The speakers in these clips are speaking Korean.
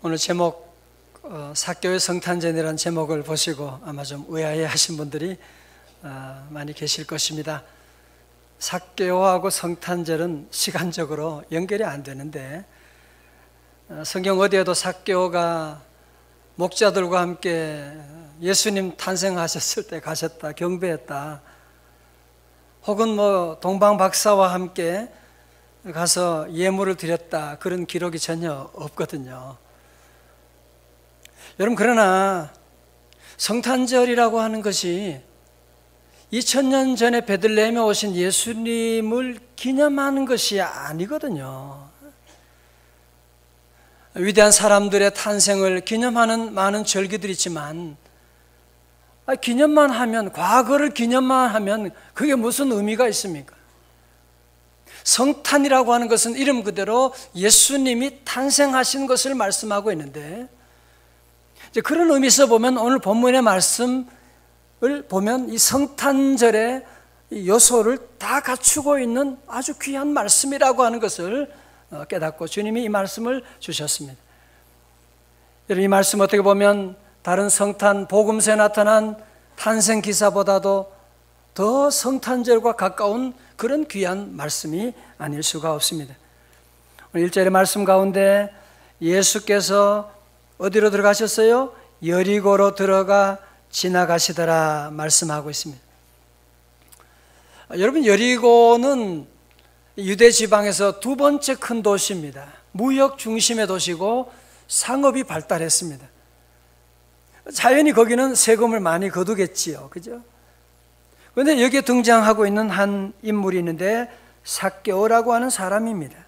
오늘 제목 삭개오의 성탄절이라는 제목을 보시고 아마 좀 의아해 하신 분들이 많이 계실 것입니다. 삭개오하고 성탄절은 시간적으로 연결이 안 되는데 성경 어디에도 삭개오가 목자들과 함께 예수님 탄생하셨을 때 가셨다, 경배했다, 혹은 동방 박사와 함께 가서 예물을 드렸다, 그런 기록이 전혀 없거든요. 여러분, 그러나 성탄절이라고 하는 것이 2000년 전에 베들레헴에 오신 예수님을 기념하는 것이 아니거든요. 위대한 사람들의 탄생을 기념하는 많은 절기들이 있지만 기념만 하면, 과거를 기념만 하면 그게 무슨 의미가 있습니까? 성탄이라고 하는 것은 이름 그대로 예수님이 탄생하신 것을 말씀하고 있는데, 이제 그런 의미에서 보면 오늘 본문의 말씀을 보면 이 성탄절의 요소를 다 갖추고 있는 아주 귀한 말씀이라고 하는 것을 깨닫고 주님이 이 말씀을 주셨습니다. 여러분, 이 말씀 어떻게 보면 다른 성탄 복음서에 나타난 탄생 기사보다도 더 성탄절과 가까운 그런 귀한 말씀이 아닐 수가 없습니다. 오늘 1절의 말씀 가운데 예수께서 어디로 들어가셨어요? 여리고로 들어가 지나가시더라 말씀하고 있습니다. 여러분, 여리고는 유대 지방에서 두 번째 큰 도시입니다. 무역 중심의 도시고 상업이 발달했습니다. 자연히 거기는 세금을 많이 거두겠지요, 그죠? 그런데 여기에 등장하고 있는 한 인물이 있는데 삭개오라고 하는 사람입니다.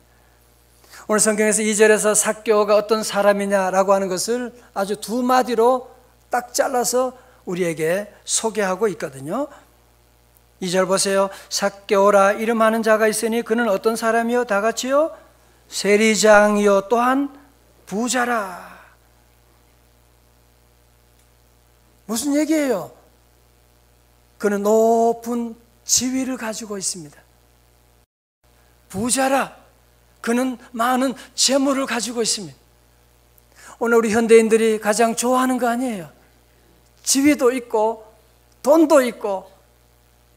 오늘 성경에서 2절에서 삭개오가 어떤 사람이냐라고 하는 것을 아주 두 마디로 딱 잘라서 우리에게 소개하고 있거든요. 2절 보세요. 삭개오라 이름하는 자가 있으니 그는 어떤 사람이요? 다 같이요? 세리장이요 또한 부자라. 무슨 얘기예요? 그는 높은 지위를 가지고 있습니다. 부자라. 그는 많은 재물을 가지고 있습니다. 오늘 우리 현대인들이 가장 좋아하는 거 아니에요? 지위도 있고 돈도 있고,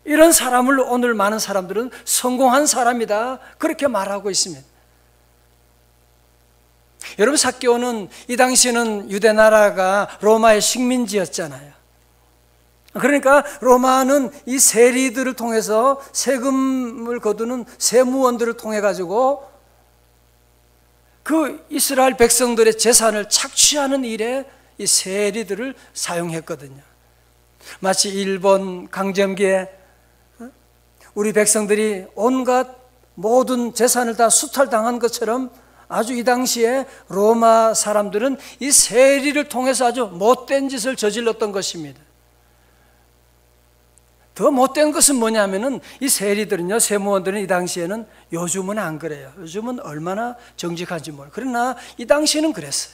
이런 사람을 오늘 많은 사람들은 성공한 사람이다, 그렇게 말하고 있습니다. 여러분, 삭개오는 이 당시에는 유대 나라가 로마의 식민지였잖아요. 그러니까 로마는 이 세리들을 통해서 세금을 거두는 세무원들을 통해 가지고 그 이스라엘 백성들의 재산을 착취하는 일에 이 세리들을 사용했거든요. 마치 일본 강점기에 우리 백성들이 온갖 모든 재산을 다 수탈당한 것처럼 아주 이 당시에 로마 사람들은 이 세리를 통해서 아주 못된 짓을 저질렀던 것입니다. 더 못된 것은 뭐냐면은 이 세리들은요, 세무원들은 이 당시에는, 요즘은 안 그래요. 요즘은 얼마나 정직한지 몰라요. 그러나 이 당시에는 그랬어요.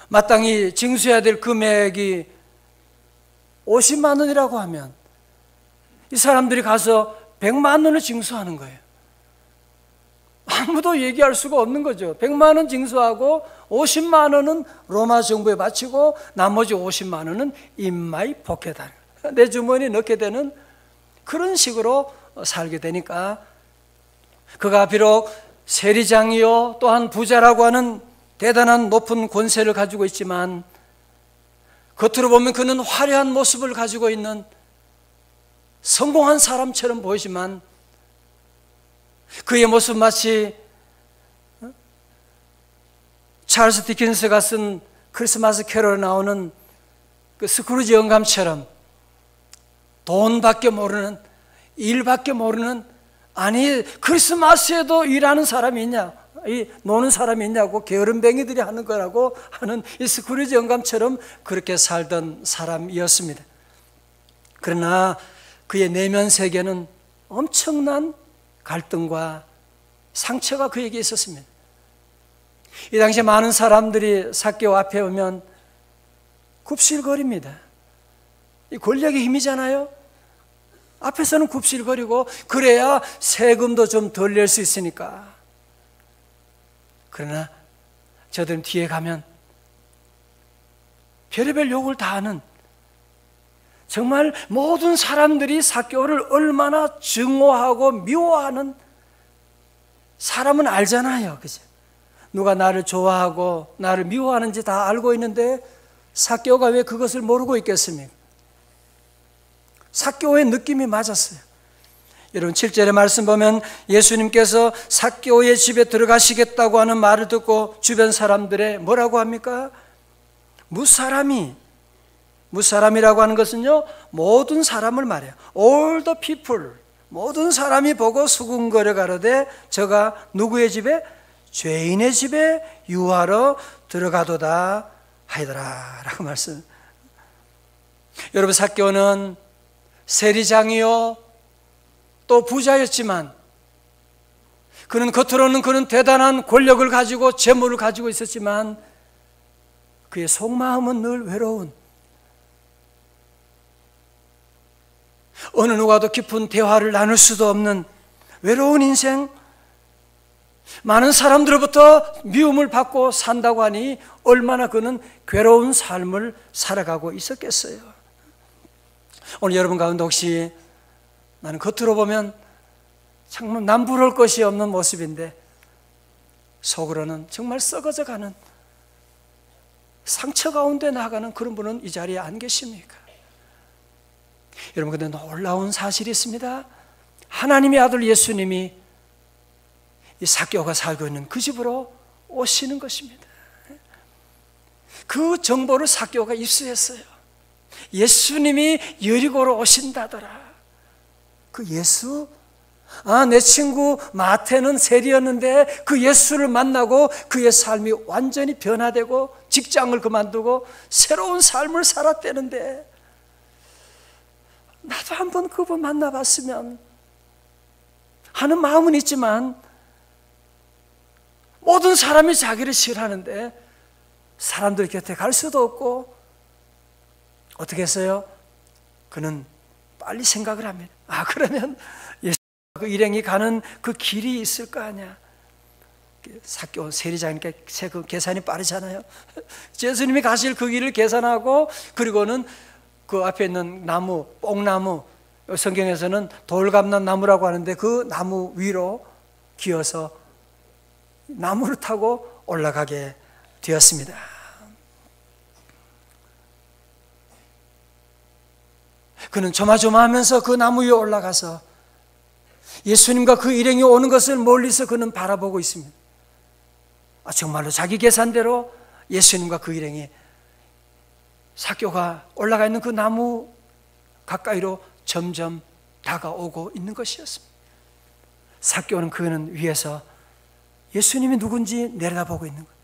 마땅히 징수해야 될 금액이 50만 원이라고 하면 이 사람들이 가서 100만 원을 징수하는 거예요. 아무도 얘기할 수가 없는 거죠. 100만 원 징수하고 50만 원은 로마 정부에 바치고 나머지 50만 원은 인마이 포켓하는, 내 주머니에 넣게 되는 그런 식으로 살게 되니까, 그가 비록 세리장이요 또한 부자라고 하는 대단한 높은 권세를 가지고 있지만, 겉으로 보면 그는 화려한 모습을 가지고 있는 성공한 사람처럼 보이지만 그의 모습 마치 찰스 디킨스가 쓴 크리스마스 캐롤에 나오는 그 스크루지 영감처럼 돈밖에 모르는, 일밖에 모르는, 아니 크리스마스에도 일하는 사람이 있냐, 노는 사람이 있냐고 게으름뱅이들이 하는 거라고 하는 이 스크루지 영감처럼 그렇게 살던 사람이었습니다. 그러나 그의 내면 세계는 엄청난 갈등과 상처가 그에게 있었습니다. 이 당시에 많은 사람들이 삭개오 앞에 오면 굽실거립니다. 이 권력의 힘이잖아요. 앞에서는 굽실거리고, 그래야 세금도 좀 덜 낼 수 있으니까. 그러나 저들은 뒤에 가면 별의별 욕을 다 하는, 정말 모든 사람들이 삭개오를 얼마나 증오하고 미워하는, 사람은 알잖아요, 그죠? 누가 나를 좋아하고 나를 미워하는지 다 알고 있는데 삭개오가 왜 그것을 모르고 있겠습니까? 삭개오의 느낌이 맞았어요. 여러분 7절의 말씀 보면 예수님께서 삭개오의 집에 들어가시겠다고 하는 말을 듣고 주변 사람들의 뭐라고 합니까? 무사람이라고 하는 것은요, 모든 사람을 말해요. All the people, 모든 사람이 보고 수군거려 가로되 저가 누구의 집에? 죄인의 집에 유하러 들어가도다 하더라 라고 말씀. 여러분 삭개오는 세리장이요 또 부자였지만 그는 겉으로는 그는 대단한 권력을 가지고 재물을 가지고 있었지만 그의 속마음은 늘 외로운, 어느 누가도 깊은 대화를 나눌 수도 없는 외로운 인생, 많은 사람들로부터 미움을 받고 산다고 하니 얼마나 그는 괴로운 삶을 살아가고 있었겠어요. 오늘 여러분 가운데 혹시 나는 겉으로 보면 정말 남부러울 것이 없는 모습인데 속으로는 정말 썩어져 가는, 상처 가운데 나가는 그런 분은 이 자리에 안 계십니까? 여러분, 근데 놀라운 사실이 있습니다. 하나님의 아들 예수님이 이 삭개오가 살고 있는 그 집으로 오시는 것입니다. 그 정보를 삭개오가 입수했어요. 예수님이 여리고로 오신다더라. 그 예수? 내 친구 마태는 세리였는데 그 예수를 만나고 그의 삶이 완전히 변화되고 직장을 그만두고 새로운 삶을 살았다는데 나도 한번 그분 만나봤으면 하는 마음은 있지만 모든 사람이 자기를 싫어하는데 사람들 곁에 갈 수도 없고 어떻게 했어요? 그는 빨리 생각을 합니다. 그러면 예수 그 일행이 가는 그 길이 있을 거 아니야. 삭개오 세리장이니까 그 계산이 빠르잖아요. 예수님이 가실 그 길을 계산하고 그리고는 그 앞에 있는 나무, 뽕나무, 성경에서는 돌감람나무라고 하는데 그 나무 위로 기어서 나무를 타고 올라가게 되었습니다. 그는 조마조마하면서 그 나무 위에 올라가서 예수님과 그 일행이 오는 것을 멀리서 그는 바라보고 있습니다. 정말로 자기 계산대로 예수님과 그 일행이 삭개오가 올라가 있는 그 나무 가까이로 점점 다가오고 있는 것이었습니다. 삭개오는 그는 위에서 예수님이 누군지 내려다보고 있는 거예요.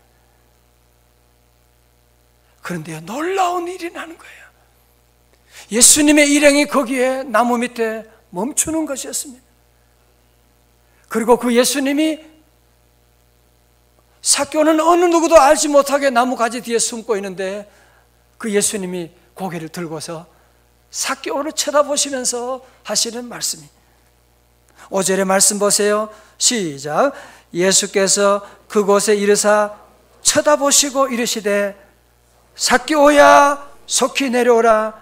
그런데 놀라운 일이 나는 거예요. 예수님의 일행이 거기에 나무 밑에 멈추는 것이었습니다. 그리고 그 예수님이 삭개오는 어느 누구도 알지 못하게 나무 가지 뒤에 숨고 있는데 그 예수님이 고개를 들고서 삭개오를 쳐다보시면서 하시는 말씀이 5절의 말씀 보세요. 시작. 예수께서 그곳에 이르사 쳐다보시고 이르시되 삭개오야 속히 내려오라.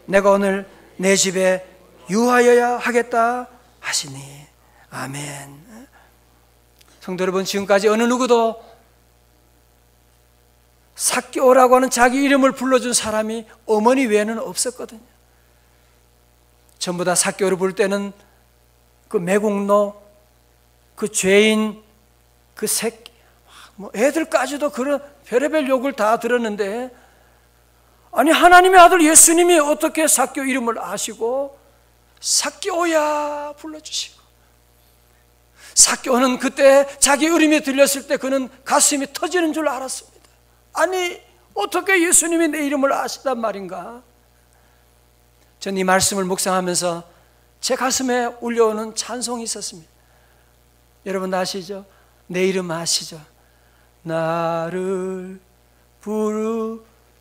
내가 오늘 내 집에 유하여야 하겠다 하시니. 아멘. 성도 여러분, 지금까지 어느 누구도 삭개오라고 하는 자기 이름을 불러준 사람이 어머니 외에는 없었거든요. 전부 다 삭개오를 부를 때는 그 매국노, 그 죄인, 그 새끼, 애들까지도 그런 별의별 욕을 다 들었는데, 아니 하나님의 아들 예수님이 어떻게 삭개오 이름을 아시고 삭개오야 불러주시고, 삭개오는 그때 자기 이름이 들렸을 때 그는 가슴이 터지는 줄 알았습니다. 아니 어떻게 예수님이 내 이름을 아시단 말인가? 전 이 말씀을 묵상하면서 제 가슴에 울려오는 찬송이 있었습니다. 여러분 아시죠? 내 이름 아시죠? 나를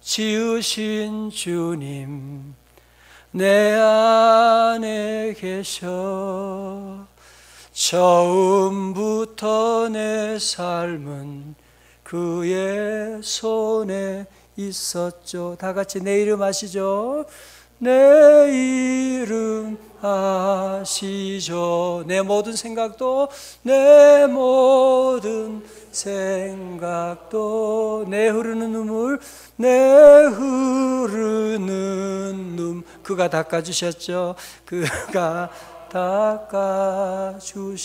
지으신 주님 내 안에 계셔 처음부터 내 삶은 그의 손에 있었죠. 다 같이 내 이름 아시죠? 내 이름 아시죠? 내 모든 생각도 내 모든 생각도 내 흐르는 눈물 내 흐르는 눈 그가 닦아주셨죠. 그가 닦아주셨죠.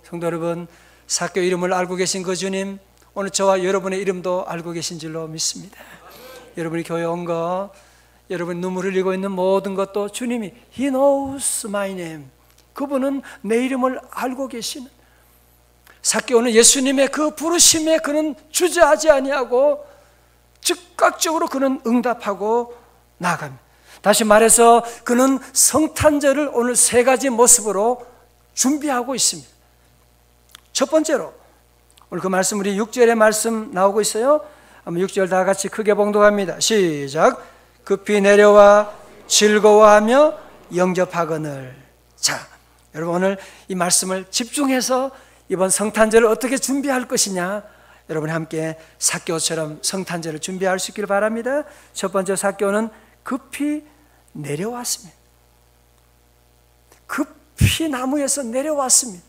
성도 여러분, 삭교 이름을 알고 계신 그 주님, 오늘 저와 여러분의 이름도 알고 계신 줄로 믿습니다. 여러분이 교회 온 거, 여러분이 눈물 흘리고 있는 모든 것도 주님이 He knows my name, 그분은 내 이름을 알고 계시는, 삭개오는 예수님의 그 부르심에 그는 주저하지 아니하고 즉각적으로 그는 응답하고 나아갑니다. 다시 말해서 그는 성탄절을 오늘 세 가지 모습으로 준비하고 있습니다. 첫 번째로 오늘 그 말씀, 우리 6절의 말씀 나오고 있어요. 한번 6절 다 같이 크게 봉독합니다. 시작. 급히 내려와 즐거워하며 영접하거늘. 자, 여러분 오늘 이 말씀을 집중해서 이번 성탄절을 어떻게 준비할 것이냐, 여러분이 함께 삭개오처럼 성탄절을 준비할 수 있기를 바랍니다. 첫 번째, 삭개오는 급히 내려왔습니다. 급히 나무에서 내려왔습니다.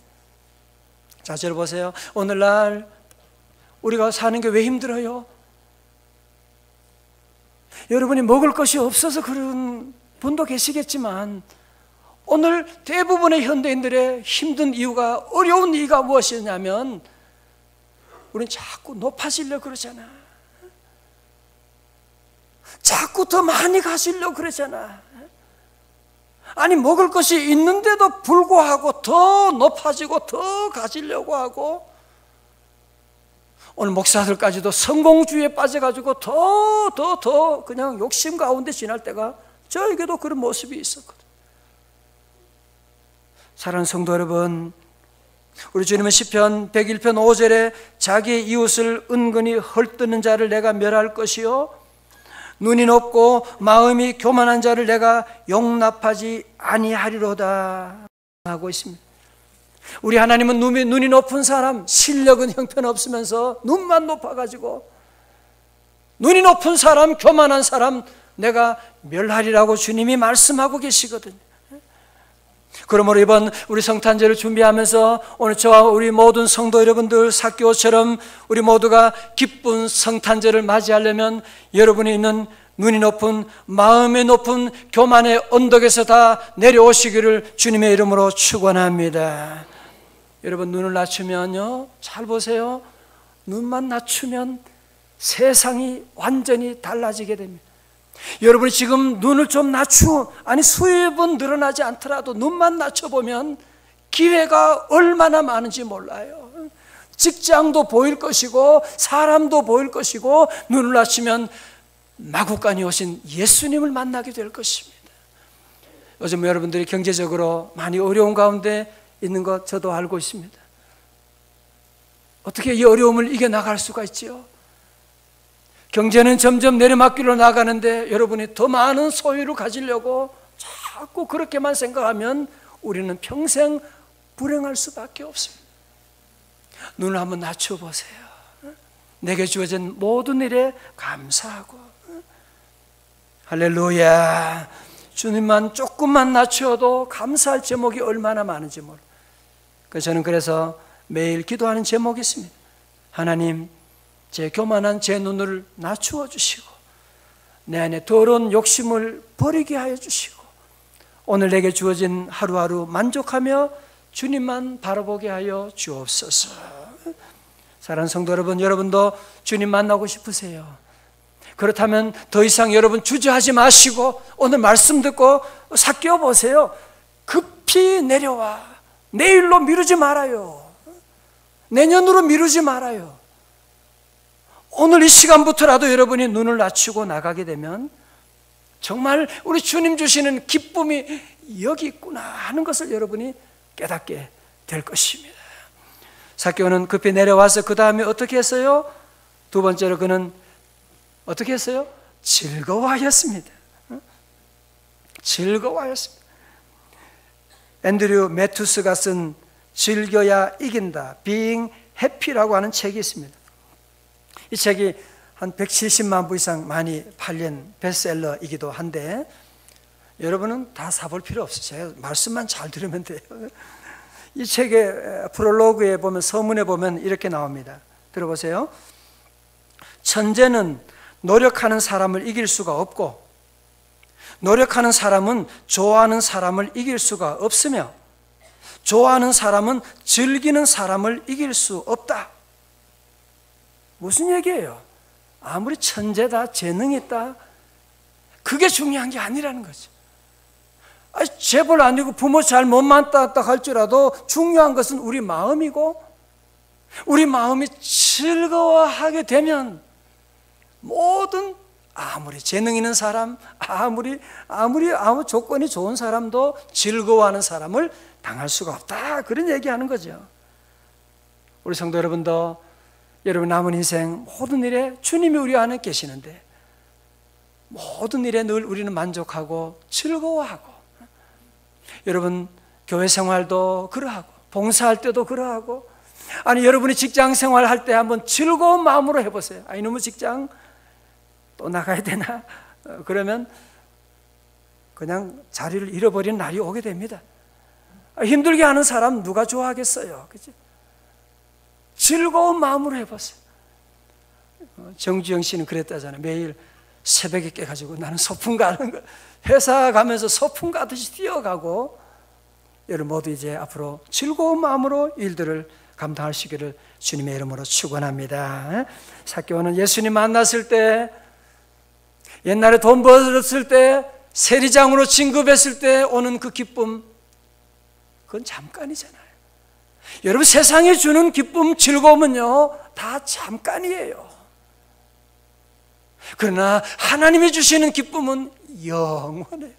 자, 저를 보세요. 오늘날 우리가 사는 게 왜 힘들어요? 여러분이 먹을 것이 없어서 그런 분도 계시겠지만, 오늘 대부분의 현대인들의 힘든 이유가, 어려운 이유가 무엇이냐면 우리는 자꾸 높아지려고 그러잖아. 자꾸 더 많이 가지려고 그러잖아. 아니, 먹을 것이 있는데도 불구하고 더 높아지고 더 가지려고 하고, 오늘 목사들까지도 성공주의에 빠져가지고 더 그냥 욕심 가운데 지날 때가 저에게도 그런 모습이 있었거든. 사랑하는 성도 여러분, 우리 주님은 시편 101편 5절에 자기의 이웃을 은근히 헐뜯는 자를 내가 멸할 것이요, 눈이 높고 마음이 교만한 자를 내가 용납하지 아니하리로다 하고 있습니다. 우리 하나님은 눈이 높은 사람, 실력은 형편없으면서 눈만 높아가지고 눈이 높은 사람, 교만한 사람 내가 멸하리라고 주님이 말씀하고 계시거든요. 그러므로 이번 우리 성탄절을 준비하면서 오늘 저와 우리 모든 성도 여러분들, 삭개오처럼 우리 모두가 기쁜 성탄절을 맞이하려면 여러분이 있는 눈이 높은, 마음이 높은 교만의 언덕에서 다 내려오시기를 주님의 이름으로 축원합니다. 여러분, 눈을 낮추면요, 잘 보세요, 눈만 낮추면 세상이 완전히 달라지게 됩니다. 여러분이 지금 눈을 좀 수입은 늘어나지 않더라도 눈만 낮춰보면 기회가 얼마나 많은지 몰라요. 직장도 보일 것이고 사람도 보일 것이고, 눈을 낮추면 마구간이 오신 예수님을 만나게 될 것입니다. 요즘 여러분들이 경제적으로 많이 어려운 가운데 있는 것 저도 알고 있습니다. 어떻게 이 어려움을 이겨나갈 수가 있지요? 경제는 점점 내리막길로 나가는데 여러분이 더 많은 소유를 가지려고 자꾸 그렇게만 생각하면 우리는 평생 불행할 수밖에 없습니다. 눈을 한번 낮춰보세요. 내게 주어진 모든 일에 감사하고, 할렐루야. 주님만 조금만 낮춰도 감사할 제목이 얼마나 많은지 몰라. 저는 그래서 매일 기도하는 제목이 있습니다. 하나님, 제 교만한 제 눈을 낮추어 주시고 내 안에 더러운 욕심을 버리게 하여 주시고 오늘 내게 주어진 하루하루 만족하며 주님만 바라보게 하여 주옵소서. 사랑하는 성도 여러분, 여러분도 주님 만나고 싶으세요? 그렇다면 더 이상 여러분 주저하지 마시고 오늘 말씀 듣고 삭개오 보세요. 급히 내려와. 내일로 미루지 말아요. 내년으로 미루지 말아요. 오늘 이 시간부터라도 여러분이 눈을 낮추고 나가게 되면 정말 우리 주님 주시는 기쁨이 여기 있구나 하는 것을 여러분이 깨닫게 될 것입니다. 삭개오는 급히 내려와서 그 다음에 어떻게 했어요? 두 번째로 그는 어떻게 했어요? 즐거워하였습니다. 즐거워하였습니다. 앤드류 매투스가 쓴 즐겨야 이긴다, Being 해피라고 하는 책이 있습니다. 이 책이 한 170만 부 이상 많이 팔린 베스트셀러이기도 한데 여러분은 다 사볼 필요 없어요. 제가 말씀만 잘 들으면 돼요. 이 책의 프롤로그에 보면, 서문에 보면 이렇게 나옵니다. 들어보세요. 천재는 노력하는 사람을 이길 수가 없고 노력하는 사람은 좋아하는 사람을 이길 수가 없으며 좋아하는 사람은 즐기는 사람을 이길 수 없다. 무슨 얘기예요? 아무리 천재다, 재능이 있다, 그게 중요한 게 아니라는 거죠. 재벌 아니고 부모 잘 못 만났다 할지라도 중요한 것은 우리 마음이고 우리 마음이 즐거워하게 되면 모든 아무리 재능 있는 사람, 아무리 조건이 좋은 사람도 즐거워하는 사람을 당할 수가 없다. 그런 얘기하는 거죠. 우리 성도 여러분도 여러분 남은 인생 모든 일에 주님이 우리 안에 계시는데 모든 일에 늘 우리는 만족하고 즐거워하고 여러분 교회 생활도 그러하고 봉사할 때도 그러하고 아니 여러분이 직장 생활할 때 한번 즐거운 마음으로 해보세요. 이놈의 직장 또 나가야 되나? 그러면 그냥 자리를 잃어버리는 날이 오게 됩니다. 힘들게 하는 사람 누가 좋아하겠어요? 그치? 즐거운 마음으로 해보세요. 정주영 씨는 그랬다잖아요. 매일 새벽에 깨가지고 나는 소풍 가는 거, 회사 가면서 소풍 가듯이 뛰어가고, 여러분 모두 이제 앞으로 즐거운 마음으로 일들을 감당하시기를 주님의 이름으로 축원합니다. 삭개오는 예수님 만났을 때, 옛날에 돈 벌었을 때, 세리장으로 진급했을 때 오는 그 기쁨, 그건 잠깐이잖아요. 여러분 세상에 주는 기쁨, 즐거움은요 다 잠깐이에요. 그러나 하나님이 주시는 기쁨은 영원해요.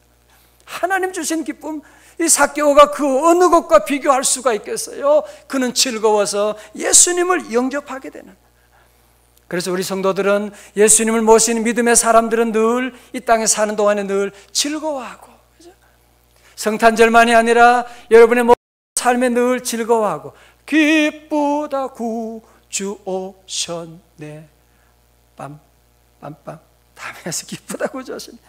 하나님 주신 기쁨, 이 삭개오가 그 어느 것과 비교할 수가 있겠어요? 그는 즐거워서 예수님을 영접하게 되는. 그래서 우리 성도들은, 예수님을 모시는 믿음의 사람들은 늘 이 땅에 사는 동안에 늘 즐거워하고, 성탄절만이 아니라 여러분의 모든 삶에 늘 즐거워하고, 기쁘다 구주 오셨네, 빰빰빰 다음에서 기쁘다 구주 오셨네.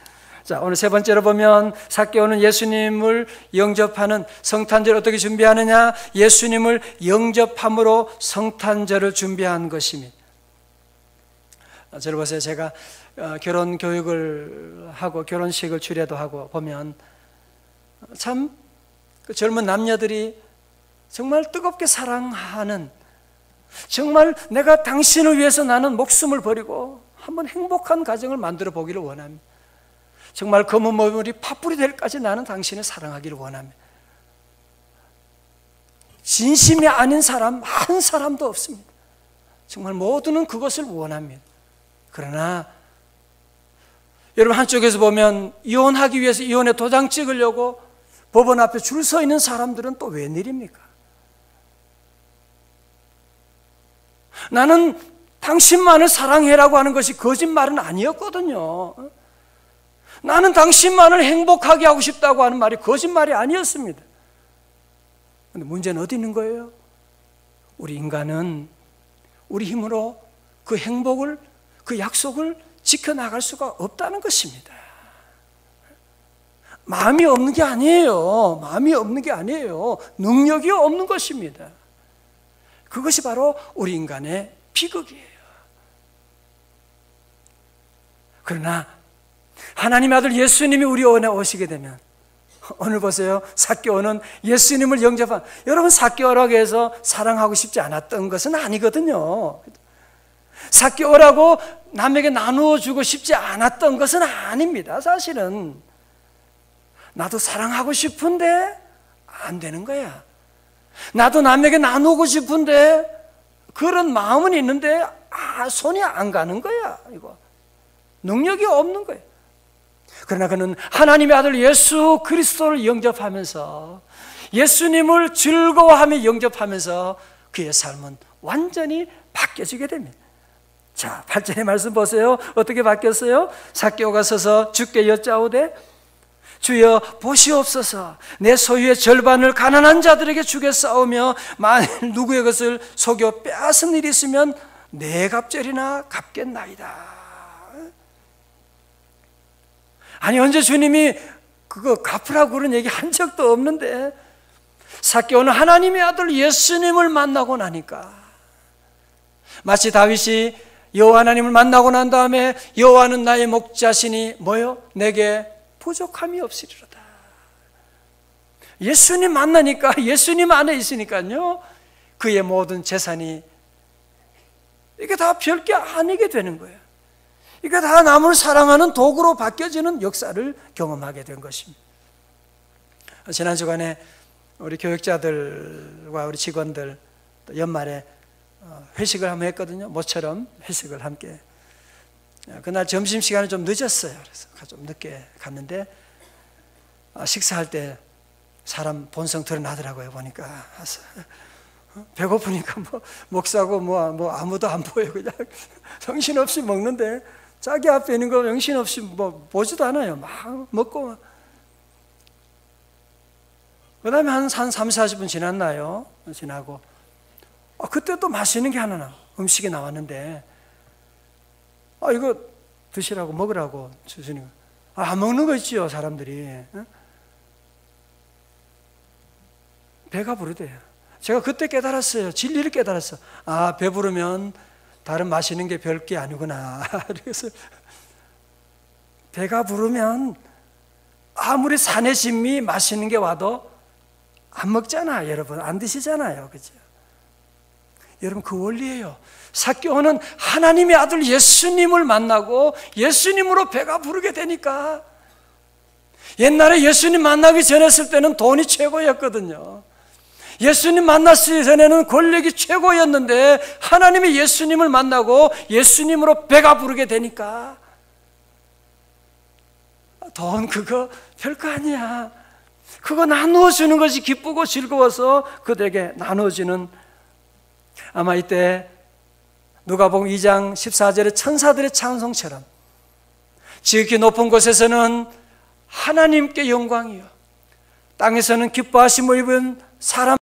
자, 오늘 세 번째로 보면 삭개오는 예수님을 영접하는, 성탄절 어떻게 준비하느냐? 예수님을 영접함으로 성탄절을 준비한 것입니다. 저를 보세요. 제가 결혼 교육을 하고 결혼식을 주례도 하고 보면 참 그 젊은 남녀들이 정말 뜨겁게 사랑하는, 정말 내가 당신을 위해서 나는 목숨을 버리고 한번 행복한 가정을 만들어 보기를 원합니다. 정말 검은 머리 파뿌리 될 때까지 나는 당신을 사랑하기를 원합니다. 진심이 아닌 사람 한 사람도 없습니다. 정말 모두는 그것을 원합니다. 그러나 여러분 한쪽에서 보면 이혼하기 위해서 이혼의 도장 찍으려고 법원 앞에 줄 서 있는 사람들은 또 웬일입니까? 나는 당신만을 사랑해라고 하는 것이 거짓말은 아니었거든요. 나는 당신만을 행복하게 하고 싶다고 하는 말이 거짓말이 아니었습니다. 그런데 문제는 어디 있는 거예요? 우리 인간은 우리 힘으로 그 행복을, 그 약속을 지켜나갈 수가 없다는 것입니다. 마음이 없는 게 아니에요. 마음이 없는 게 아니에요. 능력이 없는 것입니다. 그것이 바로 우리 인간의 비극이에요. 그러나 하나님의 아들 예수님이 우리 안에 오시게 되면, 오늘 보세요. 삭개오는 예수님을 영접한, 여러분 삭개오라고 해서 사랑하고 싶지 않았던 것은 아니거든요. 삭개오라고 남에게 나누어 주고 싶지 않았던 것은 아닙니다. 사실은 나도 사랑하고 싶은데 안 되는 거야. 나도 남에게 나누고 싶은데 그런 마음은 있는데 손이 안 가는 거야. 이거 능력이 없는 거예요. 그러나 그는 하나님의 아들 예수 그리스도를 영접하면서, 예수님을 즐거워하며 영접하면서 그의 삶은 완전히 바뀌어지게 됩니다. 자, 8절의 말씀 보세요. 어떻게 바뀌었어요? 삭개오가 서서 주께 여짜오되, 주여 보시옵소서. 내 소유의 절반을 가난한 자들에게 주겠사오며 만일 누구의 것을 속여 빼앗은 일이 있으면 네 갑절이나 갚겠나이다. 아니 언제 주님이 그거 갚으라고 그런 얘기 한 적도 없는데 삭개오는 하나님의 아들 예수님을 만나고 나니까 마치 다윗이 여호와 하나님을 만나고 난 다음에 여호와는 나의 목자시니 뭐요? 내게 부족함이 없으리로다. 예수님 만나니까 예수님 안에 있으니까요 그의 모든 재산이 이게 다 별게 아니게 되는 거예요. 이게 다 남을 사랑하는 도구로 바뀌어지는 역사를 경험하게 된 것입니다. 지난 주간에 우리 교육자들과 우리 직원들 또 연말에 회식을 한번 했거든요. 모처럼 회식을 함께. 그날 점심시간이 좀 늦었어요. 그래서 좀 늦게 갔는데 식사할 때 사람 본성 드러나더라고요. 보니까 배고프니까 뭐 목사고 뭐 아무도 안 보여. 그냥 정신없이 먹는데 자기 앞에 있는 거 정신없이 뭐 보지도 않아요. 막 먹고. 그 다음에 한 30-40분 지났나요? 지나고 그때 또 맛있는 게 하나 음식이 나왔는데 이거 드시라고 먹으라고 주시니까 안 먹는 거 있지요 사람들이. 배가 부르대요. 제가 그때 깨달았어요. 진리를 깨달았어. 배부르면 다른 맛있는 게 별게 아니구나. 그래서 배가 부르면 아무리 산의 진미 맛있는 게 와도 안 먹잖아. 여러분 안 드시잖아요. 그죠? 여러분 그 원리예요. 삭개오는 하나님의 아들 예수님을 만나고 예수님으로 배가 부르게 되니까. 옛날에 예수님 만나기 전했을 때는 돈이 최고였거든요. 예수님 만났기 전에는 권력이 최고였는데 하나님의 예수님을 만나고 예수님으로 배가 부르게 되니까 돈 그거 별거 아니야. 그거 나누어주는 것이 기쁘고 즐거워서 그들에게 나누어지는. 아마 이때 누가복음 2장 14절의 천사들의 찬송처럼 지극히 높은 곳에서는 하나님께 영광이요 땅에서는 기뻐하심을 입은 사람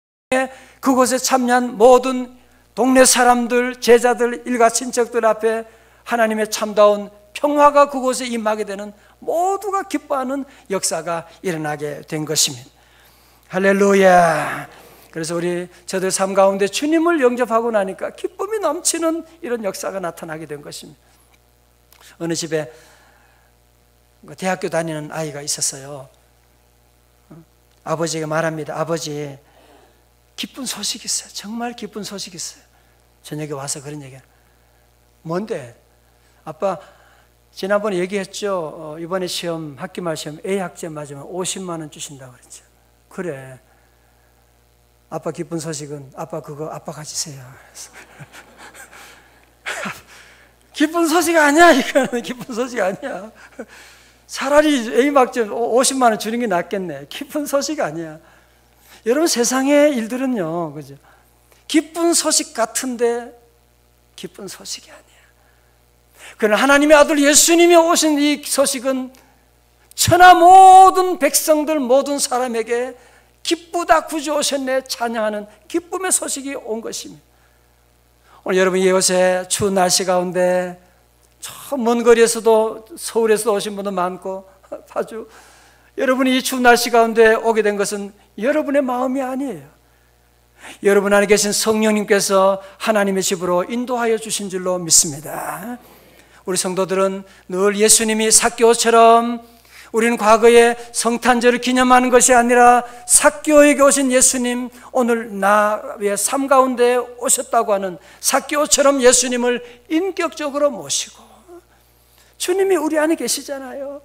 그곳에 참여한 모든 동네 사람들, 제자들, 일가 친척들 앞에 하나님의 참다운 평화가 그곳에 임하게 되는 모두가 기뻐하는 역사가 일어나게 된 것입니다. 할렐루야. 그래서 우리 저들 삶 가운데 주님을 영접하고 나니까 기쁨이 넘치는 이런 역사가 나타나게 된 것입니다. 어느 집에 대학교 다니는 아이가 있었어요. 아버지에게 말합니다. 아버지, 기쁜 소식이 있어요. 정말 기쁜 소식이 있어요. 저녁에 와서 그런 얘기를. 뭔데? 아빠 지난번에 얘기했죠. 이번에 시험 학기말 시험 A학점 맞으면 50만 원 주신다고 그랬죠. 그래. 아빠 기쁜 소식은 아빠 그거 아빠 가지세요. 기쁜 소식 아니야. 이거는 기쁜 소식 아니야. 차라리 A학점 50만 원 주는 게 낫겠네. 기쁜 소식 아니야. 여러분 세상의 일들은요, 그죠? 기쁜 소식 같은데 기쁜 소식이 아니야. 그러나 하나님의 아들 예수님이 오신 이 소식은 천하 모든 백성들 모든 사람에게 기쁘다 구주 오셨네 찬양하는 기쁨의 소식이 온 것입니다. 오늘 여러분 이곳에 추운 날씨 가운데 저 먼 거리에서도 서울에서 오신 분도 많고 파주 여러분이 이 추운 날씨 가운데 오게 된 것은 여러분의 마음이 아니에요. 여러분 안에 계신 성령님께서 하나님의 집으로 인도하여 주신 줄로 믿습니다. 우리 성도들은 늘 예수님이 삭개오처럼 우리는 과거에 성탄절을 기념하는 것이 아니라 삭개오에게 오신 예수님, 오늘 나의 삶 가운데 오셨다고 하는 삭개오처럼 예수님을 인격적으로 모시고 주님이 우리 안에 계시잖아요.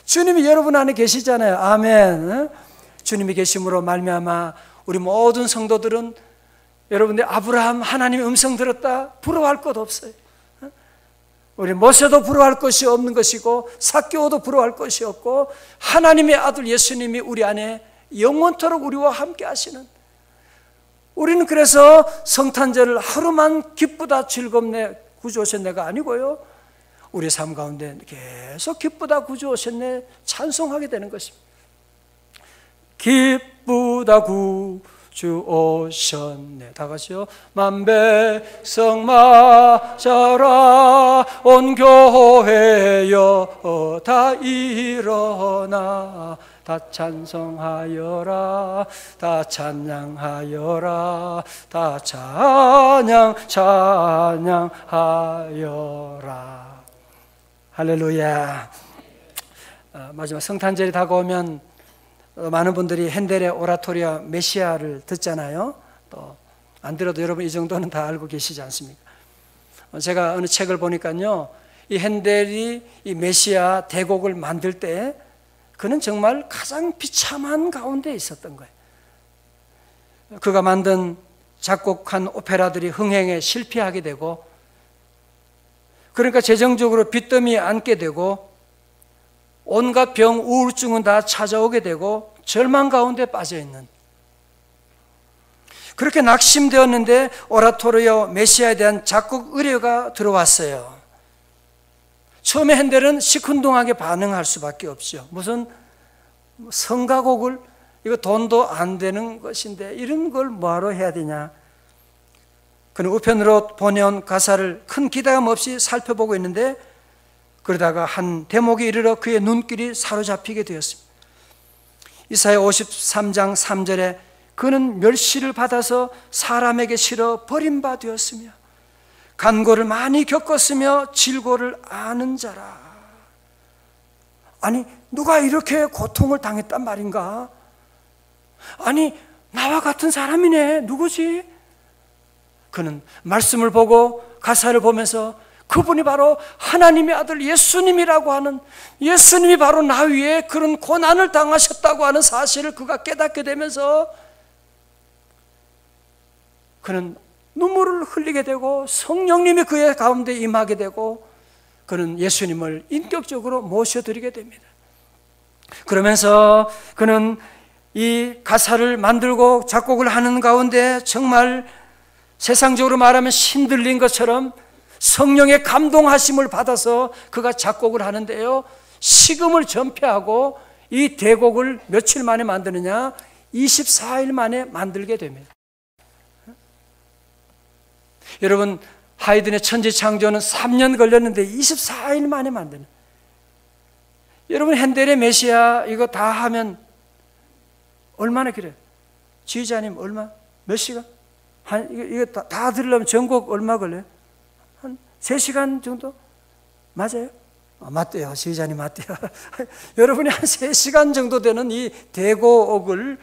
주님이 여러분 안에 계시잖아요. 아멘. 주님이 계심으로 말미암아 우리 모든 성도들은 여러분들 아브라함 하나님의 음성 들었다 부러워할 것 없어요. 우리 모세도 부러워할 것이 없는 것이고 삭개오도 부러워할 것이 없고 하나님의 아들 예수님이 우리 안에 영원토록 우리와 함께 하시는, 우리는 그래서 성탄절을 하루만 기쁘다 즐겁네 구주 오셨네가 아니고요, 우리 삶 가운데 계속 기쁘다 구주 오셨네 찬송하게 되는 것입니다. 기쁘다 구주 오셨네. 다 같이요. 만백성 맞아라 온 교회여 다 일어나 다 찬송하여라 다 찬양하여라 다 찬양하여라. 할렐루야. 마지막 성탄절이 다가오면 많은 분들이 핸델의 오라토리아 메시아를 듣잖아요. 또 안 들어도 여러분 이 정도는 다 알고 계시지 않습니까? 제가 어느 책을 보니까요, 이 핸델이 이 메시아 대곡을 만들 때 그는 정말 가장 비참한 가운데 있었던 거예요. 그가 만든 작곡한 오페라들이 흥행에 실패하게 되고, 그러니까 재정적으로 빚더미에 앉게 되고, 온갖 병, 우울증은 다 찾아오게 되고 절망 가운데 빠져있는, 그렇게 낙심되었는데 오라토리오 메시아에 대한 작곡 의뢰가 들어왔어요. 처음에 핸델은 시큰둥하게 반응할 수밖에 없죠. 무슨 성가곡을, 이거 돈도 안 되는 것인데 이런 걸 뭐하러 해야 되냐. 그는 우편으로 보내온 가사를 큰 기대감 없이 살펴보고 있는데, 그러다가 한 대목에 이르러 그의 눈길이 사로잡히게 되었습니다. 이사야 53장 3절에 그는 멸시를 받아서 사람에게 실어 버림받았으며 간고를 많이 겪었으며 질고를 아는 자라. 아니, 누가 이렇게 고통을 당했단 말인가? 아니, 나와 같은 사람이네. 누구지? 그는 말씀을 보고 가사를 보면서 그분이 바로 하나님의 아들 예수님이라고 하는, 예수님이 바로 나 위에 그런 고난을 당하셨다고 하는 사실을 그가 깨닫게 되면서 그는 눈물을 흘리게 되고 성령님이 그의 가운데 임하게 되고 그는 예수님을 인격적으로 모셔드리게 됩니다. 그러면서 그는 이 가사를 만들고 작곡을 하는 가운데 정말 세상적으로 말하면 신들린 것처럼 성령의 감동하심을 받아서 그가 작곡을 하는데요, 식음을 전폐하고 이 대곡을 며칠 만에 만드느냐? 24일 만에 만들게 됩니다. 여러분, 하이든의 천지창조는 3년 걸렸는데 24일 만에 만드는, 여러분 핸델의 메시아 이거 다 하면 얼마나 길어요? 지휘자님 얼마? 몇 시간? 이거 다 들으려면 전곡 얼마 걸려요? 한 3시간 정도? 맞아요? 맞대요. 지휘자님 맞대요. 여러분이 한 3시간 정도 되는 이 대곡을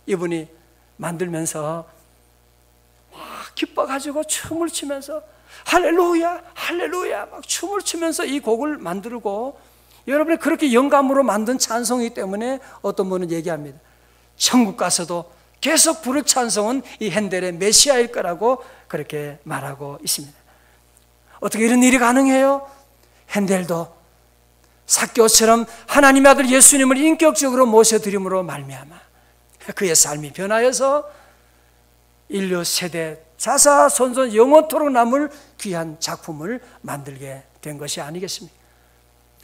이분이 만들면서 막 기뻐가지고 춤을 추면서 할렐루야 할렐루야 막 춤을 추면서 이 곡을 만들고, 여러분이 그렇게 영감으로 만든 찬송이기 때문에 어떤 분은 얘기합니다. 천국 가서도 계속 부를 찬송은 이 핸델의 메시아일 거라고 그렇게 말하고 있습니다. 어떻게 이런 일이 가능해요? 핸델도 삭개오처럼 하나님의 아들 예수님을 인격적으로 모셔드림으로 말미암아 그의 삶이 변하여서 인류 세대 자사손손 영원토록 남을 귀한 작품을 만들게 된 것이 아니겠습니까?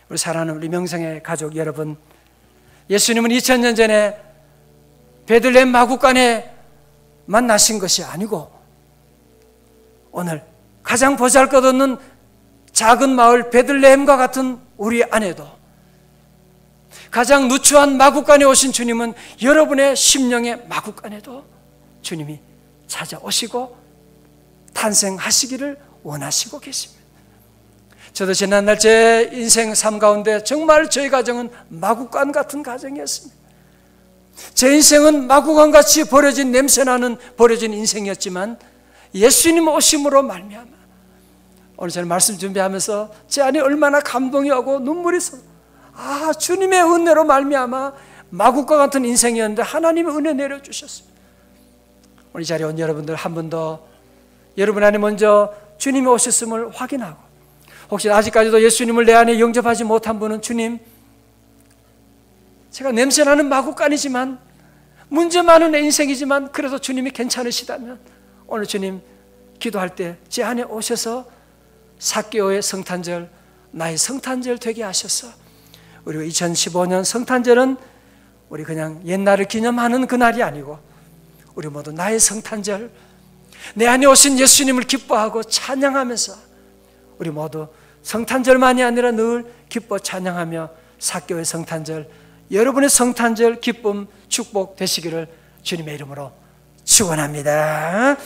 우리 사랑하는 우리 명성의 가족 여러분, 예수님은 2000년 전에 베들레헴 마구간에 만나신 것이 아니고 오늘 가장 보잘것없는 작은 마을 베들레헴과 같은 우리 안에도 가장 누추한 마구간에 오신 주님은 여러분의 심령의 마구간에도 주님이 찾아오시고 탄생하시기를 원하시고 계십니다. 저도 지난날 제 인생 삶 가운데 정말 저희 가정은 마구간 같은 가정이었습니다. 제 인생은 마구간같이 버려진 냄새나는 버려진 인생이었지만 예수님 오심으로 말미암아 오늘 저는 말씀 준비하면서 제 안에 얼마나 감동이 오고 눈물이 주님의 은혜로 말미암아 마구간 같은 인생이었는데 하나님의 은혜 내려주셨습니다. 오늘 이 자리에 온 여러분들 한 번 더 여러분 안에 먼저 주님이 오셨음을 확인하고, 혹시 아직까지도 예수님을 내 안에 영접하지 못한 분은 주님, 제가 냄새나는 마구간이지만 문제 많은 내 인생이지만 그래도 주님이 괜찮으시다면 오늘 주님 기도할 때 제 안에 오셔서 삭개오의 성탄절 나의 성탄절 되게 하셔서 우리가 2015년 성탄절은 우리 그냥 옛날을 기념하는 그날이 아니고 우리 모두 나의 성탄절, 내 안에 오신 예수님을 기뻐하고 찬양하면서 우리 모두 성탄절만이 아니라 늘 기뻐 찬양하며 사교의 성탄절, 여러분의 성탄절 기쁨 축복 되시기를 주님의 이름으로 축원합니다.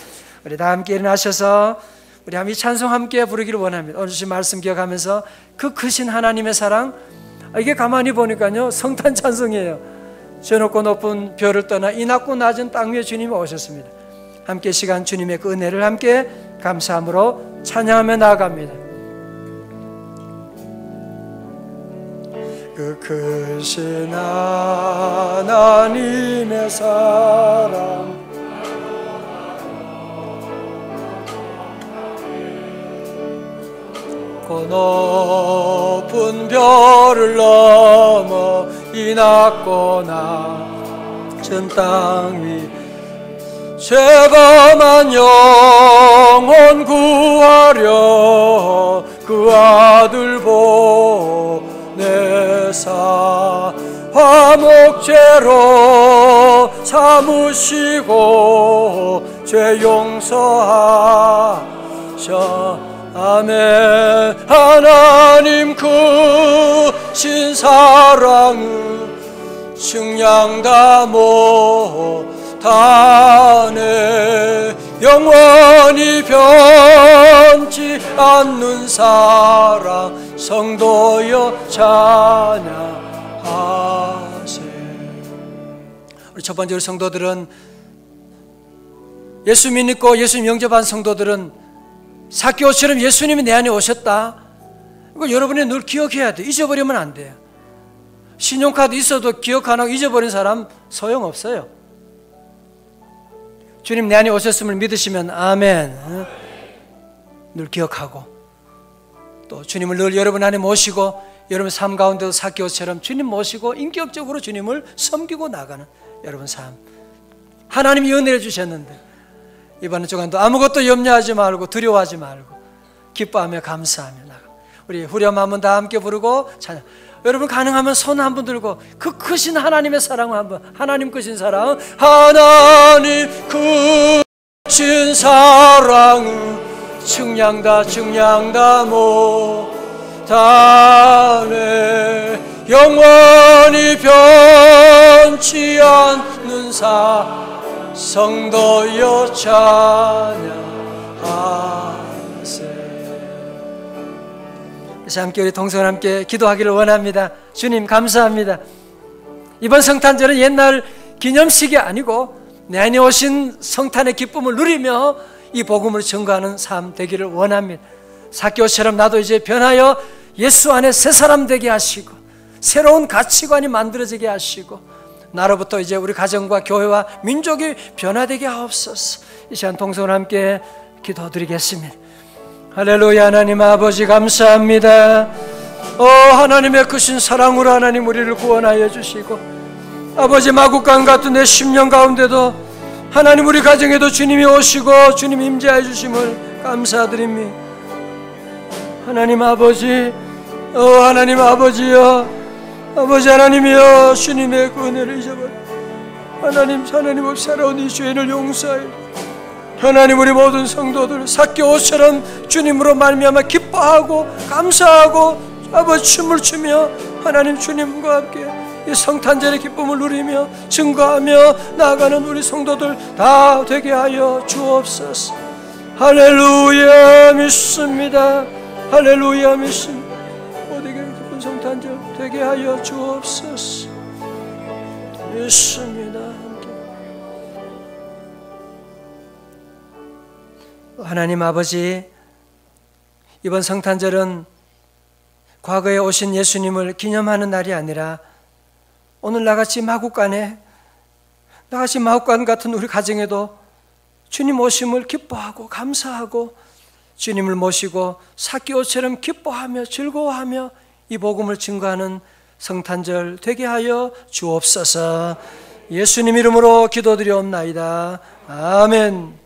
우리 다 함께 일어나셔서 우리 이 찬송 함께 부르기를 원합니다. 오늘 주신 말씀 기억하면서 그 크신 하나님의 사랑, 이게 가만히 보니까요 성탄 찬송이에요. 저 높고 높은 별을 떠나 이 낮고 낮은 땅 위에 주님이 오셨습니다. 함께 시간 주님의 그 은혜를 함께 감사함으로 찬양하며 나아갑니다. 그 크신 하나님의 사랑, 그 높은 별을 넘어 이 낮고 낮은 땅 위 죄범한 영혼 구하려 그 아들 보내사 화목제로 삼으시고 죄 용서하셔. 아멘. 하나님 크신 사랑을 측량 다 못하네. 영원히 변치 않는 사랑 성도여 찬양하세. 우리 첫 번째 성도들은, 예수 믿고 예수님 영접한 성도들은 삭개오처럼 예수님이 내 안에 오셨다, 이거 여러분이 늘 기억해야 돼. 잊어버리면 안 돼요. 신용카드 있어도 기억 안 하고 잊어버린 사람 소용없어요. 주님 내 안에 오셨음을 믿으시면 아멘. 늘 기억하고 또 주님을 늘 여러분 안에 모시고 여러분 삶 가운데도 삭개오처럼 주님 모시고 인격적으로 주님을 섬기고 나가는 여러분 삶, 하나님이 은혜를 주셨는데 이번 주간도 아무것도 염려하지 말고 두려워하지 말고 기뻐하며 감사하며 나가. 우리 후렴 한번 다 함께 부르고 찬양. 여러분 가능하면 손 한번 들고 그 크신 하나님의 사랑을 한번, 하나님 크신 사랑, 하나님 크신 사랑을 측량 다 못하네. 영원히 변치 않는 성도여 찬양하세. 그래서 함께 우리 동성을 함께 기도하기를 원합니다. 주님 감사합니다. 이번 성탄절은 옛날 기념식이 아니고 내 안에 오신 성탄의 기쁨을 누리며 이 복음을 전가하는 삶 되기를 원합니다. 삭개오처럼 나도 이제 변하여 예수 안에 새 사람 되게 하시고 새로운 가치관이 만들어지게 하시고 나로부터 이제 우리 가정과 교회와 민족이 변화되게 하옵소서. 이 시간 동성을 함께 기도드리겠습니다. 할렐루야. 하나님 아버지 감사합니다. 하나님의 크신 사랑으로 하나님 우리를 구원하여 주시고, 아버지 마구간 같은 내 심령 가운데도 하나님 우리 가정에도 주님이 오시고 주님 임재하여 주심을 감사드립니다. 하나님 아버지, 하나님 아버지여, 아버지 하나님이여, 주님의 그 은혜를 잊어버려 하나님 없이 살아온 이 죄인을 용서하여 하나님 우리 모든 성도들 삭개오처럼 주님으로 말미암아 기뻐하고 감사하고 아버지 춤을 추며 하나님 주님과 함께 이 성탄절의 기쁨을 누리며 증거하며 나아가는 우리 성도들 다 되게 하여 주옵소서. 할렐루야 믿습니다. 할렐루야 믿습니다. 모두에게 기쁜 성탄절 되게 하여 주옵소서. 믿습니다. 하나님 아버지, 이번 성탄절은 과거에 오신 예수님을 기념하는 날이 아니라 오늘 나같이 마구간 같은 우리 가정에도 주님 오심을 기뻐하고 감사하고 주님을 모시고 삭개오처럼 기뻐하며 즐거워하며 이 복음을 증거하는 성탄절 되게 하여 주옵소서. 예수님 이름으로 기도드리옵나이다. 아멘.